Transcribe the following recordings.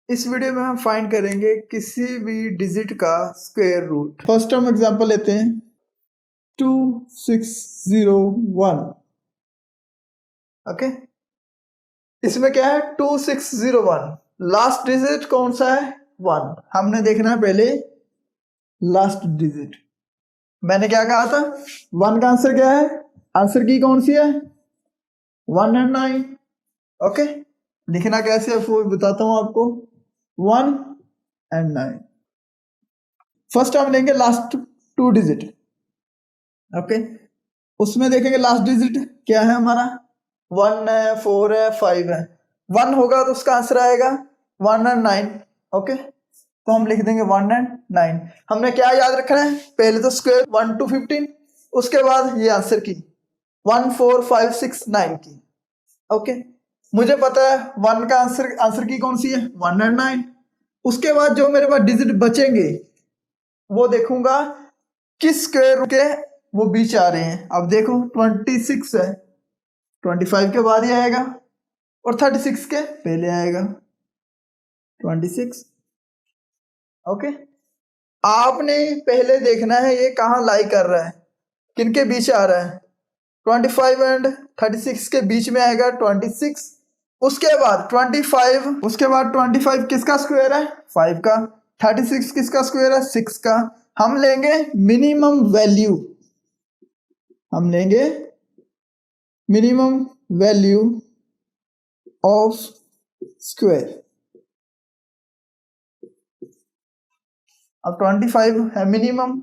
इस वीडियो में हम फाइंड करेंगे किसी भी डिजिट का स्क्वायर रूट। फर्स्ट हम एग्जांपल लेते हैं 2601। ओके, इसमें क्या है 2601, लास्ट डिजिट कौन सा है 1। हमने देखना है पहले लास्ट डिजिट। मैंने क्या कहा था 1 का आंसर क्या है, आंसर की कौन सी है 1 और 9। ओके, लिखना कैसे है वो बताता हूं आपको, 1 और 9। फर्स्ट हम लेंगे लास्ट 2 डिजिट। ओके, उसमें देखेंगे लास्ट डिजिट क्या है हमारा 1 है, 4 है, 5 है। 1 होगा तो उसका आंसर आएगा 1 और 9। ओके, तो हम लिख देंगे 1 और 9। हमने क्या याद रखना है, पहले तो स्क्वायर 1 to 15, उसके बाद ये आंसर की 1 4 5 6 9 की। ओके, मुझे पता है 1 का आंसर की कौन सी है 1 और 9। उसके बाद जो मेरे पास डिजिट बचेंगे वो देखूंगा किस स्क्वायर रूट के वो बीच आ रहे हैं। अब देखो 26 है, 25 के बाद ही आएगा और 36 के पहले आएगा 26। ओके, आपने पहले देखना है ये कहाँ लाई कर रहा है, किनके बीच आ रहा है 25 एंड 36 के बीच में आएगा 26। उसके बाद 25 किसका स्क्वायर है 5 का, 36 किसका स्क्वायर है 6 का। हम लेंगे मिनिमम वैल्यू, हम लेंगे मिनिमम वैल्यू ऑफ स्क्वायर। अब 25 है मिनिमम,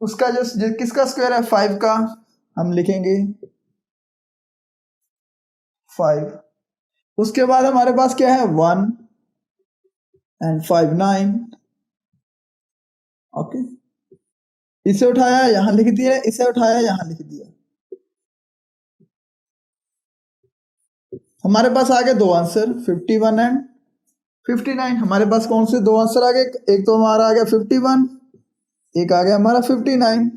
उसका जो किसका स्क्वायर है 5 का, हम लिखेंगे 5। उसके बाद हमारे पास क्या है 1 एंड 5 9। ओके, इसे उठाया यहां लिख दिया, इसे उठाया यहां लिख दिया। हमारे पास आ गए दो आंसर 51 एंड 59। हमारे पास कौन से दो आंसर आ गए, एक तो हमारा आ गया 51, एक आ गया हमारा 59।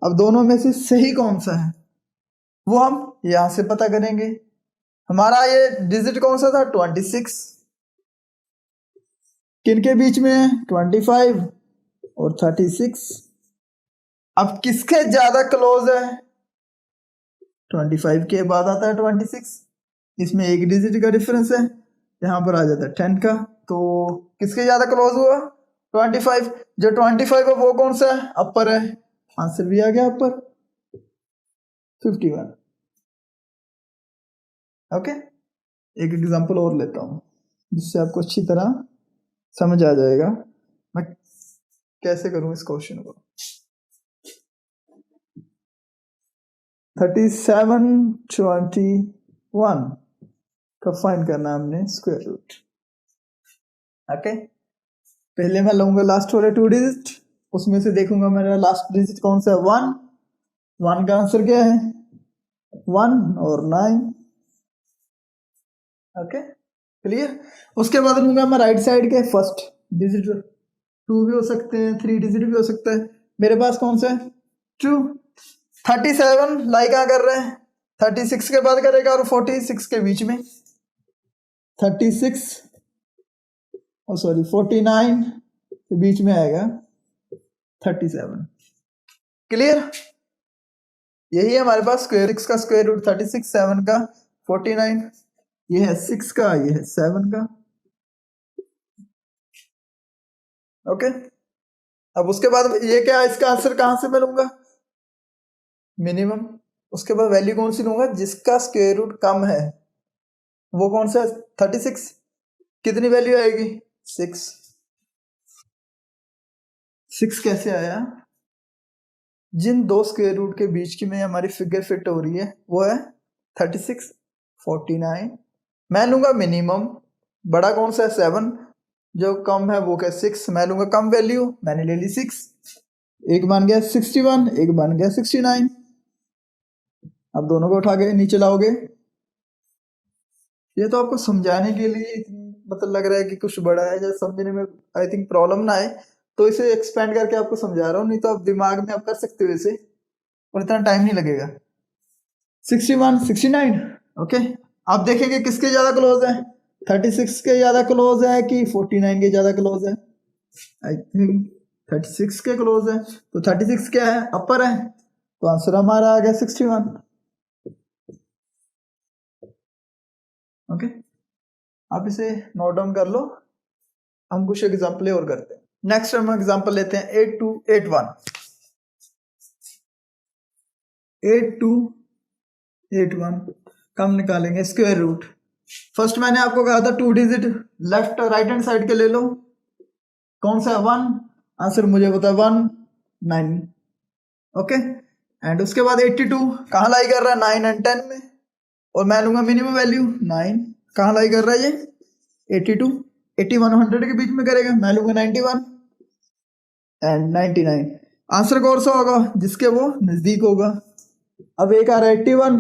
अब दोनों में से सही कौन सा है वो हम यहां से पता करेंगे। हमारा ये डिजिट कौन सा था 26, किनके बीच में है 25 और 36। अब किसके ज्यादा क्लोज है 25 के बाद आता है 26, इसमें एक डिजिट का डिफरेंस है, यहाँ पर आ जाता है 10 का। तो किसके ज्यादा क्लोज हुआ 25। जो 25 है वो कौन सा है अपर है, आंसर भी आ गया अपर 51। ओके, एक एग्जांपल और लेता हूँ जिससे आपको अच्छी तरह समझ आ जाएगा मैं कैसे करूं इस क्वेश्चन को। 3721 का फाइंड करना हमने स्क्वायर रूट। ओके, पहले मैं लूंगा लास्ट वाले 2 डिजिट, उसमें से देखूंगा मेरा लास्ट डिजिट कौन सा है 1। 1 का आंसर क्या है 1 और 9। Okay, clear. उसके बाद लूंगा मैं राइट साइड के फर्स्ट डिजिट, 2 भी हो सकते हैं 3 डिजिट भी हो सकता है। मेरे पास कौन सा है 2। 37 लाई कहाँ कर रहे हैं 36 के बाद करेगा और 46 के बीच में 36 और सॉरी 49 के बीच में आएगा 37। क्लियर, यही है हमारे पास स्क्वायर 6 का स्क्वायर रूट 36, 7 का 49, ये है 6 का, ये है 7 का। ओके, अब उसके बाद ये क्या है, इसका आंसर कहां से मिलूंगा मिनिमम। उसके बाद वैल्यू कौन सी लूंगा जिसका स्क्वायर रूट कम है, वो कौन सा 36, कितनी वैल्यू आएगी 6। 6 कैसे आया, जिन दो स्क्वायर रूट के बीच की में हमारी फिगर फिट हो रही है वो है 36 49। मैं लूंगा मिनिमम, बड़ा कौन सा है 7, जो कम है वो क्या 6, मैं लूंगा कम वैल्यू, मैंने ले ली 6। एक बन गया 61, एक बन गया 69। अब दोनों को उठा के नीचे लाओगे। ये तो आपको समझाने के लिए मतलब लग रहा है कि कुछ बड़ा है, जब समझने में आई थिंक प्रॉब्लम ना आए तो इसे एक्सपेंड करके आपको समझा रहा हूँ, नहीं तो आप दिमाग में आप कर सकते हो इसे और इतना टाइम नहीं लगेगा। 61 69। ओके, आप देखेंगे किसके ज्यादा क्लोज है 36 के ज्यादा क्लोज है कि 49 के ज्यादा क्लोज है? आई थिंक 36 के क्लोज है। तो 36 क्या है? अपर है, तो आंसर हमारा आ गया 61। ओके, आप इसे नोट डाउन कर लो। हम कुछ एग्जाम्पल और करते हैं। नेक्स्ट हम एग्जाम्पल लेते हैं 8281। 8281 का हम निकालेंगे स्क्वायर रूट। फर्स्ट मैंने आपको कहा था 2 digit left right hand side के ले लो। कौन सा है? 1। आंसर मुझे पता है 19। ओके, एंड उसके बाद 82 कहाँ लाई कर रहा है? 9 एंड 10 में, और मैं लूंगा मिनिमम वैल्यू 9। कहाँ लाई कर रहा है ये? 82 81 100 के बीच में करेगा, मैं लूंगा 91 एंड 99। आंसर कौन सा होगा? जिसके वो नजदीक होगा। अब एक आ रहा है 81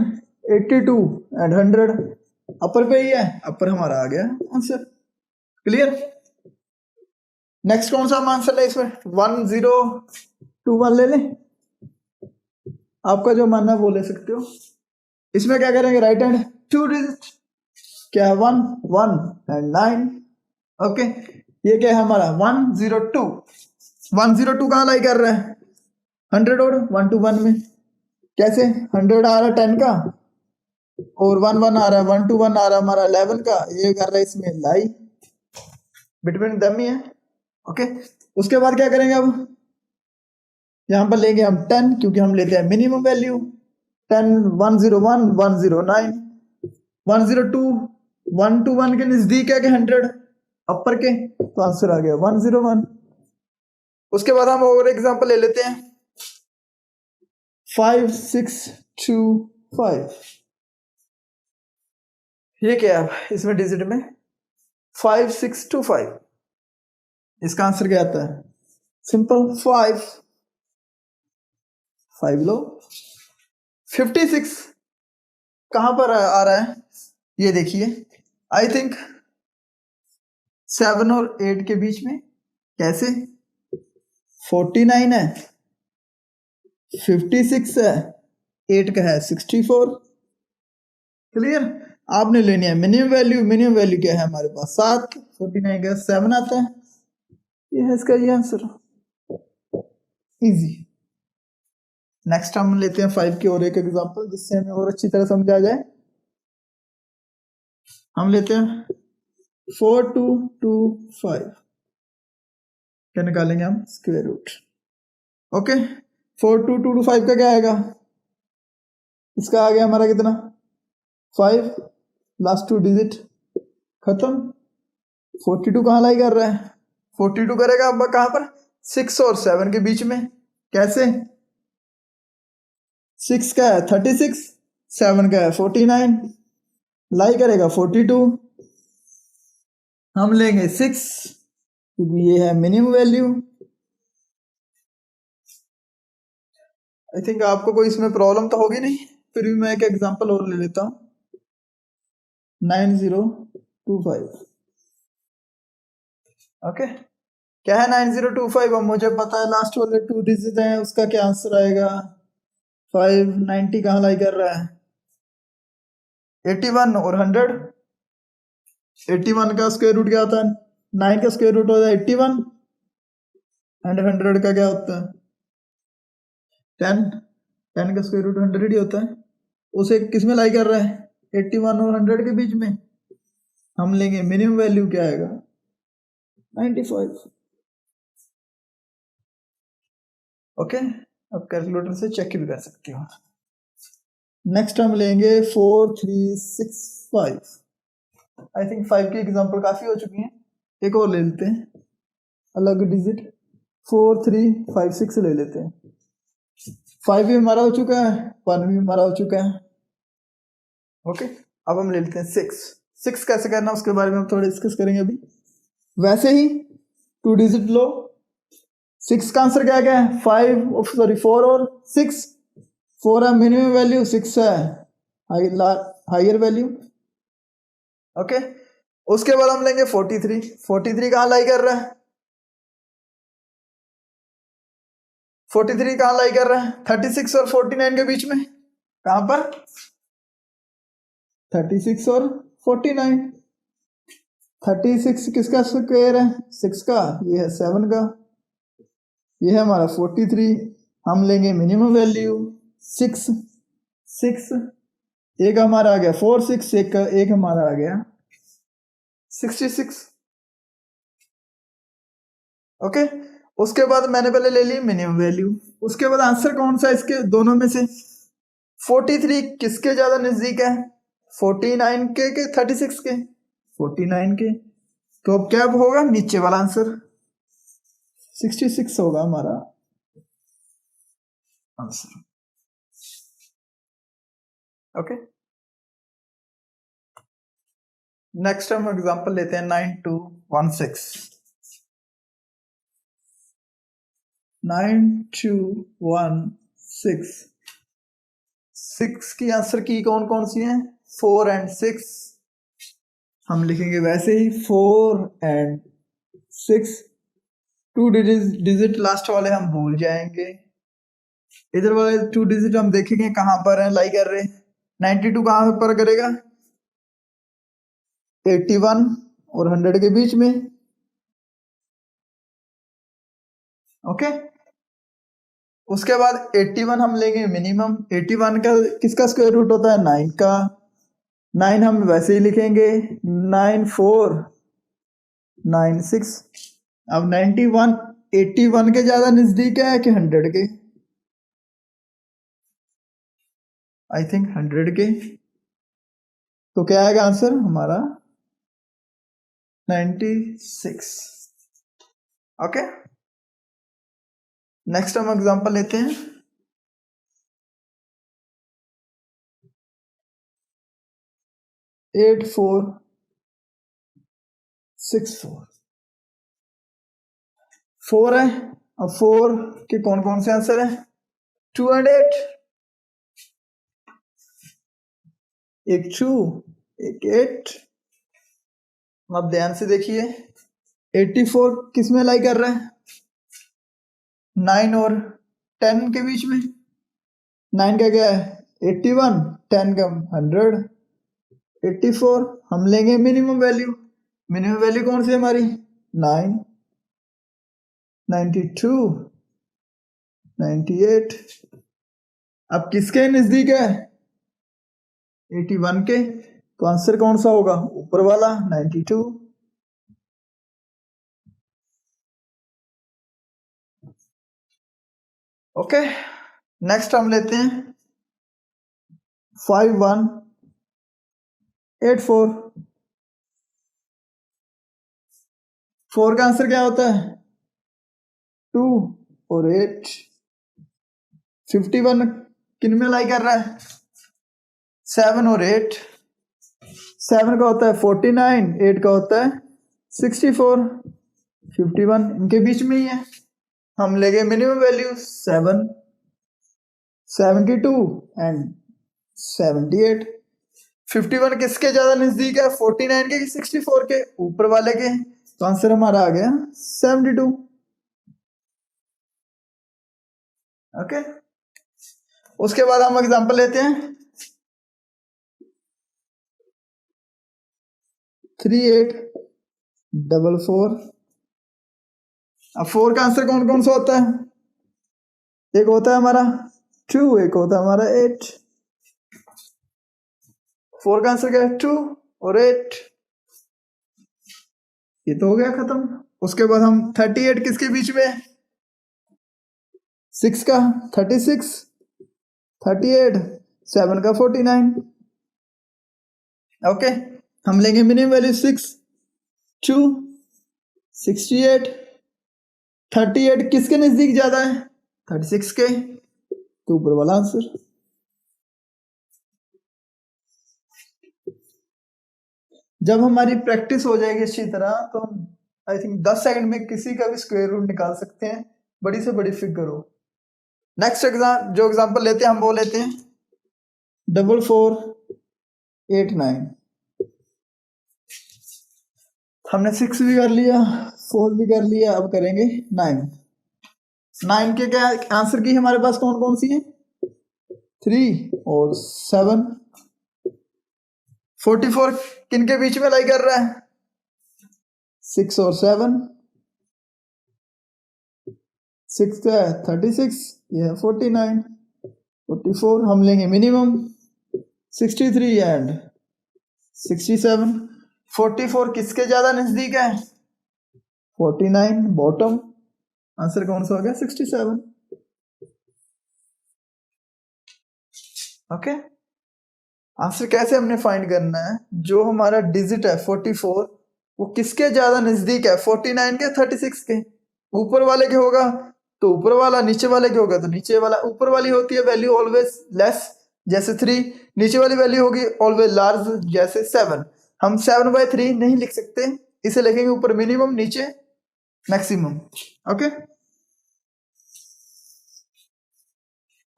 82 एंड 100, अपर पे ही है, अपर हमारा आ गया आंसर। क्लियर? नेक्स्ट कौन सा हम आंसर ले इसमें? 1021 ले लें, आपका जो मानना है वो ले सकते हो। इसमें क्या करेंगे? राइट हैंड 2 डिजिट, क्या है? 1 1 एंड 9। ओके, ये क्या है हमारा? 102। 102 कहाँ लाई कर रहा है? 100 और 1 to 1 में। कैसे? 100 आ रहा है 10 का, और 1 1 आ रहा है, 1 to 1 आ रहा है हमारा 11 का। ये कर रहा है इसमें लाई, बिटवीन दम ही है। ओके, उसके बाद क्या करेंगे? अब यहाँ पर लेंगे हम 10, क्योंकि हम लेते हैं मिनिमम वैल्यू। 10 101 109 102 1 to 1 के नजदीक है कि 100 अपर के, तो आंसर आ गया 101। उसके बाद हम और एग्जांपल ले लेते हैं 5625। ये क्या है इसमें डिजिट में? 5625। इसका आंसर क्या आता है? सिंपल 5 लो। 56 कहां पर आ रहा है? ये देखिए, आई थिंक 7 और 8 के बीच में। कैसे? 49 है, 56 है, 8 का है 64। क्लियर? आपने लेनी है मिनिमम वैल्यू। मिनिमम वैल्यू क्या है हमारे पास? 7। 49 का 7 आता है। ये है इसका ये आंसर। इजी। नेक्स्ट हम लेते हैं 5 की और एक एग्जांपल, जिससे हमें और अच्छी तरह समझ आ जाए। हम लेते हैं 4225। क्या निकालेंगे हम? Square root. ओके, 42225 का क्या आएगा? इसका आ गया हमारा कितना? 5, लास्ट 2 डिजिट खत्म। 42 कहाँ लाई कर रहा है? 42 करेगा अब कहाँ पर? 6 और 7 के बीच में। कैसे? 6 का है 36, 7 का है 49, लाई करेगा 42। हम लेंगे 6, क्योंकि ये है मिनिमम वैल्यू। आई थिंक आपको कोई इसमें प्रॉब्लम तो होगी नहीं, फिर भी मैं एक एग्जांपल और ले लेता हूँ। 9025। ओके, क्या है 9025? अब मुझे पता है लास्ट वाले 2 डिजिट हैं, उसका क्या आंसर आएगा? 590 कहाँ लाई कर रहा है? 81 और 100। 81 का स्क्वायर रूट क्या होता है? 9 का स्क्वायर रूट होता है 81, एंड 100 का क्या होता है? 10। 10 का स्क्वायर रूट 100 ही होता है। उसे किस में लाई कर रहा है? 81 और 100 के बीच में। हम लेंगे मिनिमम वैल्यू, क्या आएगा? 95। ओके, अब कैलकुलेटर से चेक भी कर सकते हो। नेक्स्ट हम लेंगे 4365। आई थिंक 5 की एग्जांपल काफी हो चुकी हैं, एक और ले लेते हैं अलग डिजिट। 4356 ले लेते हैं। 5 भी हमारा हो चुका है, 1 भी हमारा हो चुका है। ओके, अब हम ले लेते हैं 6 कैसे करना उसके बारे में हम थोड़ा डिस्कस करेंगे अभी। वैसे ही 2 डिजिट लो। 6 का आंसर क्या क्या है? 4 और 6। 4 है मिनिमम वैल्यू, 6 है हायर वैल्यू। ओके, उसके बाद हम लेंगे 43। 43 कहाँ लाई कर रहा है? 43 कहाँ लाई कर रहा है? 36 और 49 के बीच में। कहां पर? 36 और 49। 36 किसका स्क्वायर है? 6 का। ये है 7 का। ये है हमारा 43। हम लेंगे मिनिमम वैल्यू 6। एक हमारा आ गया 46, एक हमारा आ गया 66। ओके, उसके बाद मैंने पहले ले ली मिनिमम वैल्यू। उसके बाद आंसर कौन सा इसके दोनों में से? 43 किसके ज्यादा नजदीक है? 49 के 36 के? 49 के। तो अब क्या होगा नीचे वाला आंसर? 66 होगा हमारा आंसर। ओके, नेक्स्ट हम एग्जांपल लेते हैं 9216। 9216। 6 की आंसर की कौन कौन सी हैं? 4 एंड 6। हम लिखेंगे वैसे ही 4 एंड 6। 2 डिजिट लास्ट वाले हम भूल जाएंगे। इधर वाले 2 डिजिट हम देखेंगे कहां पर है लाई कर रहे। 92 कहां पर करेगा? 81 और 100 के बीच में। ओके, उसके बाद 81 हम लेंगे मिनिमम। 81 का किसका स्क्वायर रूट होता है? 9 का। 9 हम वैसे ही लिखेंगे 9 4 9 6। अब 91 81 के ज्यादा नजदीक है कि 100 के? आई थिंक 100 के। तो क्या आएगा आंसर हमारा? 96। ओके, नेक्स्ट हम एग्जांपल लेते हैं 8464। 4 है। अब 4 के कौन कौन से आंसर है? 2 एंड 8। एक 2 एक 8। अब ध्यान से देखिए 84 किस में लाई कर रहा है? 9 और 10 के बीच में। 9 का क्या है? 81। 10 का 100। 84 हम लेंगे मिनिमम वैल्यू। मिनिमम वैल्यू कौन सी है हमारी? 9। 92 98। अब किसके नजदीक है? 81 के। तो आंसर कौन सा होगा? ऊपर वाला 92। ओके, नेक्स्ट हम लेते हैं 5184। 4 का आंसर क्या होता है? 2 और 8। 51 किन में लाई कर रहा है? 7 और 8। 7 का होता है 49, 8 का होता है 64। 51 इनके बीच में ही है। हम लेंगे मिनिमम वैल्यू 7, 72 एंड 78। 51 किसके ज्यादा नजदीक है? 49 के 64 के? ऊपर वाले के। तो आंसर हमारा आ गया 72। ओके, उसके बाद हम एग्जांपल लेते हैं 3844। अब 4 का आंसर कौन कौन सा होता है? एक होता है हमारा 2, एक होता है हमारा 8। 4 का आंसर क्या है? 2 और 8। ये तो हो गया खत्म। उसके बाद हम 38 किसके बीच में? 6 का 36, 38, 7 का 49। ओके, हम लेंगे मिनिमम वैल्यू 6, 2, 68। 38 किसके नजदीक ज्यादा है? 36 के। तो ऊपर वाला आंसर। जब हमारी प्रैक्टिस हो जाएगी अच्छी तरह तो हम आई थिंक 10 सेकंड में किसी का भी स्क्वायर रूट निकाल सकते हैं, बड़ी से बड़ी फिगर हो। नेक्स्ट जो एग्जांपल लेते हैं हम वो लेते हैं 4489। हमने 6 भी कर लिया, 4 भी कर लिया, अब करेंगे 9। 9 के क्या आंसर की हमारे पास कौन कौन सी है? 3 और 7। 44 किन के बीच में लाई कर रहा है? 6 और 7, 6 का है 36, ये है 49, 44 हम लेंगे मिनिमम, 63 एंड 67, 44 किसके ज्यादा नजदीक है, 49 बॉटम, आंसर कौन सा हो गया 67। ओके, आंसर कैसे हमने फाइंड करना है, जो हमारा डिजिट है 44 वो किसके ज्यादा नजदीक है, 49 के 36 के, ऊपर वाले के होगा तो ऊपर वाला, नीचे वाले के होगा तो नीचे वाला। ऊपर वाली होती है वैल्यू ऑलवेज लेस जैसे 3, नीचे वाली वैल्यू होगी ऑलवेज लार्ज जैसे 7। हम 7/3 नहीं लिख सकते, इसे लिखेंगे ऊपर मिनिमम नीचे मैक्सिमम। ओके,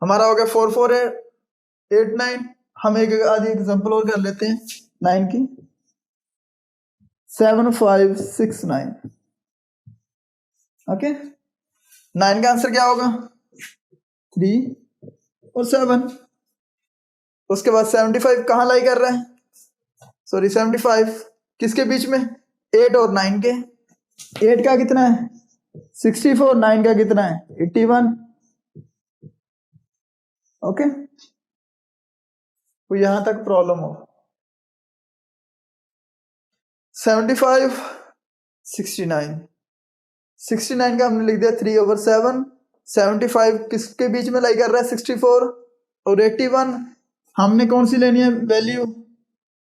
हमारा हो गया 4 4 8 9। हम एक आधी एग्जांपल और कर लेते हैं 9 की, 7 5 6 9। ओके, 9 का आंसर क्या होगा 3 और 7। उसके बाद 75 कहाँ लाई कर रहा है, सॉरी 75 किसके बीच में, 8 और 9 के। 8 का कितना है 64, 9 का कितना है 81। ओके, तो यहां तक प्रॉब्लम हो। 75 69, 69 का हमने लिख दिया 3/7। 75 किसके बीच में लाई कर रहा है 64 और 81। हमने कौन सी लेनी है वैल्यू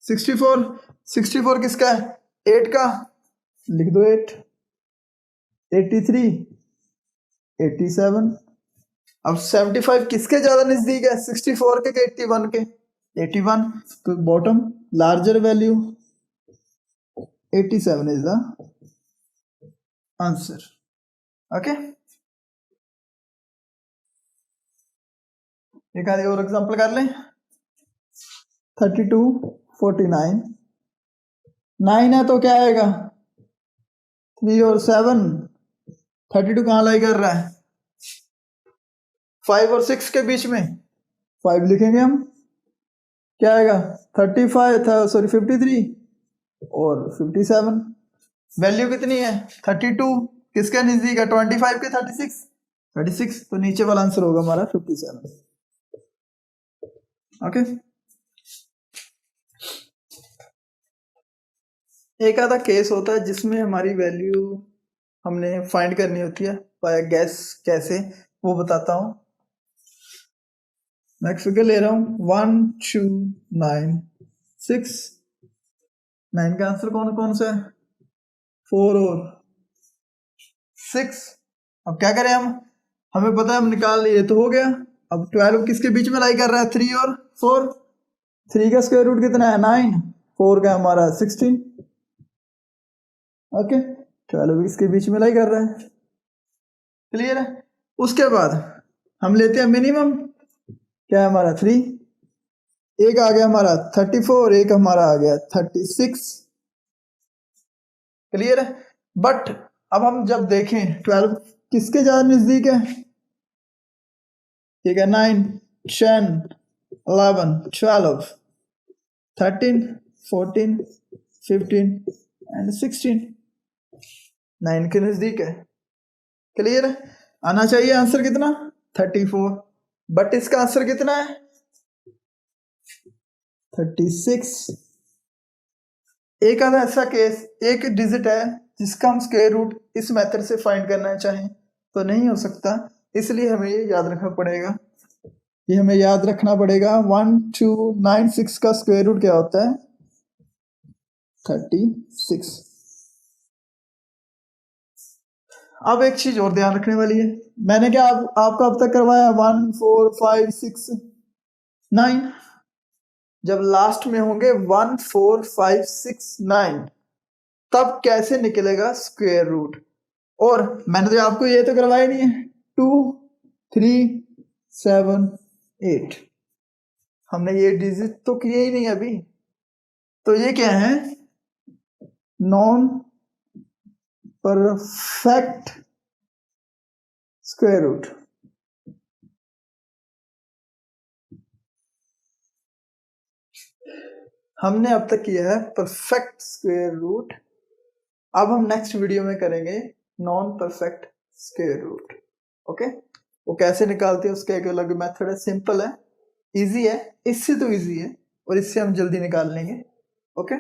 64, 64 किसका है 8 का, लिख दो 8, 83 87। अब 75 किसके ज्यादा नजदीक है 64 के 81 के, 81, तो bottom larger value 87 is the answer. Okay, एक आधी और एग्जांपल कर लें। 32 49, 9 है तो क्या आएगा 3 और 7। 32 कहाँ लाई कर रहा है 5 और 6 के बीच में, 5 लिखेंगे हम, क्या आएगा 35 था, सॉरी 53 और 57। वैल्यू कितनी है 32 किसके नजदीक है 25 के 36, 36 तो नीचे वाला आंसर होगा हमारा 57। ओके, एक आधा केस होता है जिसमें हमारी वैल्यू हमने फाइंड करनी होती है, बाय गैस कैसे वो बताता हूं। मैं फिगर ले रहा हूं 1 2 9 6। 9 का आंसर कौन कौन सा है 4 और 6। अब क्या करें हम, हमें पता है हम निकाल लिए तो हो गया। अब 12 किसके बीच में लाई कर रहा है 3 और 4। 3 का स्क्वायर रूट कितना है 9, 4 का हमारा 16। ओके, 12 इसके बीच में लाई कर रहा है, क्लियर है। उसके बाद हम लेते हैं मिनिमम, क्या है हमारा 3, एक आ गया हमारा 34, एक हमारा आ गया 36, क्लियर है। बट अब हम जब देखें 12 किसके ज्यादा नजदीक है, ठीक है 9 10 11 12 13 14 15 एंड 16, 9 के नजदीक है, क्लियर है। आना चाहिए आंसर कितना 34, बट इसका आंसर कितना है 36। एक आधा ऐसा केस, एक डिजिट है जिसका हम स्क्वायर रूट इस मेथड से फाइंड करना चाहें तो नहीं हो सकता, इसलिए हमें ये याद रखना पड़ेगा, ये हमें याद रखना पड़ेगा 1 2 9 6 का स्क्वायर रूट क्या होता है 36। अब एक चीज और ध्यान रखने वाली है, मैंने क्या आपको अब तक करवाया 1 4 5 6 9, जब लास्ट में होंगे 1 4 5 6 9 तब कैसे निकलेगा स्क्वायर रूट। और मैंने तो आपको ये तो करवाया नहीं है 2 3 7 8, हमने ये डिजिट तो किए ही नहीं अभी, तो ये क्या है नॉन परफेक्ट स्क्वायर रूट। हमने अब तक किया है परफेक्ट स्क्वायर रूट, अब हम नेक्स्ट वीडियो में करेंगे non perfect square root. Okay, वो कैसे निकालते हैं उसका एक अलग मेथड है, सिंपल है, इजी है, इससे तो इजी है और इससे हम जल्दी निकाल लेंगे। ओके।